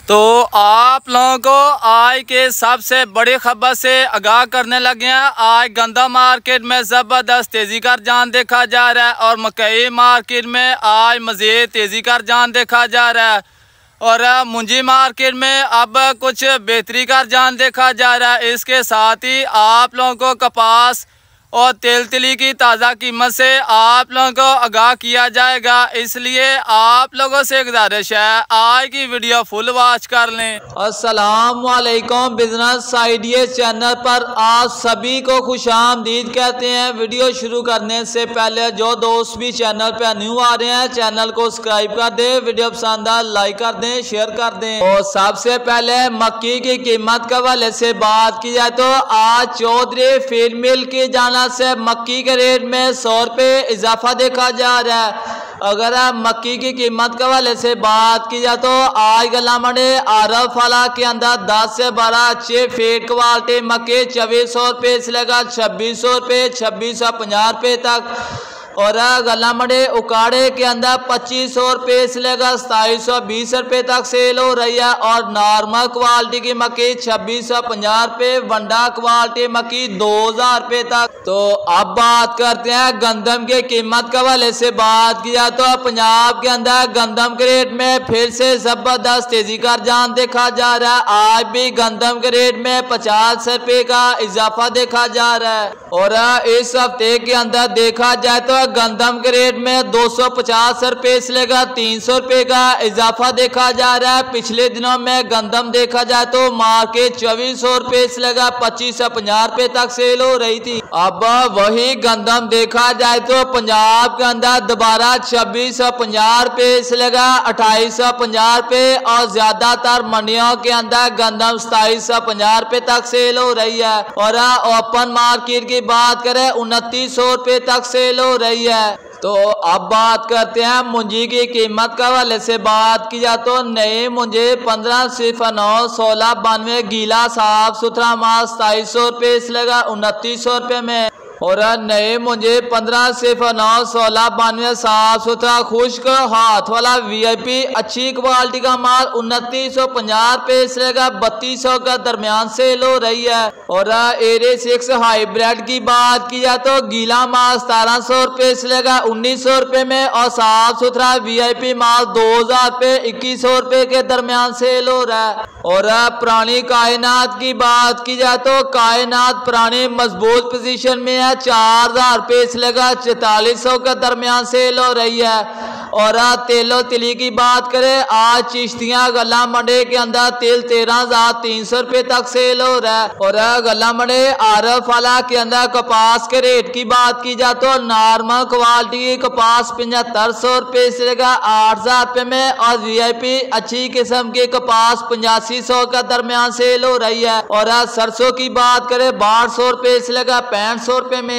तो आप लोगों को आज के सबसे बड़ी खबर से आगाह करने लगे हैं। आज गंदा मार्केट में ज़बरदस्त तेज़ी का रुझान देखा जा रहा है और मकई मार्केट में आज मज़ीद तेज़ी का रुझान देखा जा रहा है और मुंजी मार्केट में अब कुछ बेहतरी का रुझान देखा जा रहा है। इसके साथ ही आप लोगों को कपास और तेल तिली की ताज़ा कीमत से आप लोगों को आगाह किया जाएगा, इसलिए आप लोगों से गुजारिश है आज की वीडियो फुल वॉच कर लें। अस्सलाम वालेकुम, बिजनेस आइडिया चैनल पर आप सभी को खुशामदीद कहते हैं। वीडियो शुरू करने से पहले जो दोस्त भी चैनल पर न्यू आ रहे हैं चैनल को सब्सक्राइब कर दें, वीडियो पसंद आए लाइक कर दें, शेयर कर दें। और सबसे पहले मक्की की कीमत के हवाले से बात की जाए तो आज चौधरी फीड मिल की जाना से मक्की के रेट में 100 रुपये इजाफा देखा जा रहा है। अगर मक्की की कीमत के हवाले से बात की जाए तो आज गला मंडी आरफ वाला के अंदर 10 से 12 अच्छे फीड क्वालिटी मक्की 2400 रुपये से लेकर 2600 रुपये 2650 रुपये तक, और गला मंडी उकाड़े के अंदर 2500 रुपये से लेकर 2720 रुपये तक सेल हो रही है। और नॉर्मल क्वालिटी की मक्की 2650 रुपये, वंडा क्वालिटी मक्की 2000 रुपये तक। तो अब बात करते हैं गंदम के कीमत के हवाले से बात किया तो पंजाब के अंदर गंदम के रेट में फिर से जबरदस्त तेजी का रुझान देखा जा रहा है। आज भी गंदम के रेट में 50 रुपये का इजाफा देखा जा रहा है। और इस हफ्ते के अंदर देखा जाए तो गंदम के रेट में 250 रुपये से लेकर 300 रुपये का इजाफा देखा जा रहा है। पिछले दिनों में गंदम देखा जाए तो मार्केट 2400 रुपये से लेकर 2550 रुपये तक सेल हो रही थी। अब वही गंदम देखा जाए तो पंजाब के अंदर दोबारा 2650 रुपये से लेकर 2850 रुपये और ज्यादातर मंडियों के अंदर गंदम 2750 रुपये तक सेल हो रही है। और ओपन मार्केट की बात करें 2900 रुपये तक सेल हो रही है। तो अब बात करते हैं मुंजी की कीमत के हवाले से बात की जाए तो नई मुंजी 1509 1692 गीला साफ सुथरा माल 2700 रुपये से लेकर 2900 रुपये में, और नए मुंजे 1509 1692 साफ सुथरा खुश्क हाथ वाला वीआईपी अच्छी क्वालिटी का माल 2950 रुपये से लेकर 3200 का दरमियान सेल हो रही है। और एरे 6 हाइब्रिड की बात की जाए तो गीला माल 1700 रुपये से लेकर 1900 रुपये में, और साफ सुथरा वीआईपी माल 2000 रुपये 2100 रुपये के दरमियान सेल हो रहा है। और पुरानी कायनात की बात की जाए तो कायनात पुरानी मजबूत पोजीशन में है, 4000 रुपये से लेकर 4400 के दरमियान सेल हो रही है। और तेलो तिली की बात करें आज चिश्तियां गला मंडी के अंदर तेल 13300 रुपये तक सेल हो रहा है। और गला मंडी आरफ वाला के अंदर कपास के रेट की बात की जाए तो नॉर्मल क्वालिटी की कपास 7500 रुपये से लेकर 8000 रुपये में, और वीआईपी अच्छी किस्म की कपास 8500 के दरमियान सेल हो रही है। और सरसों की बात करें 1200 रुपये से लेकर 6500 रुपये में।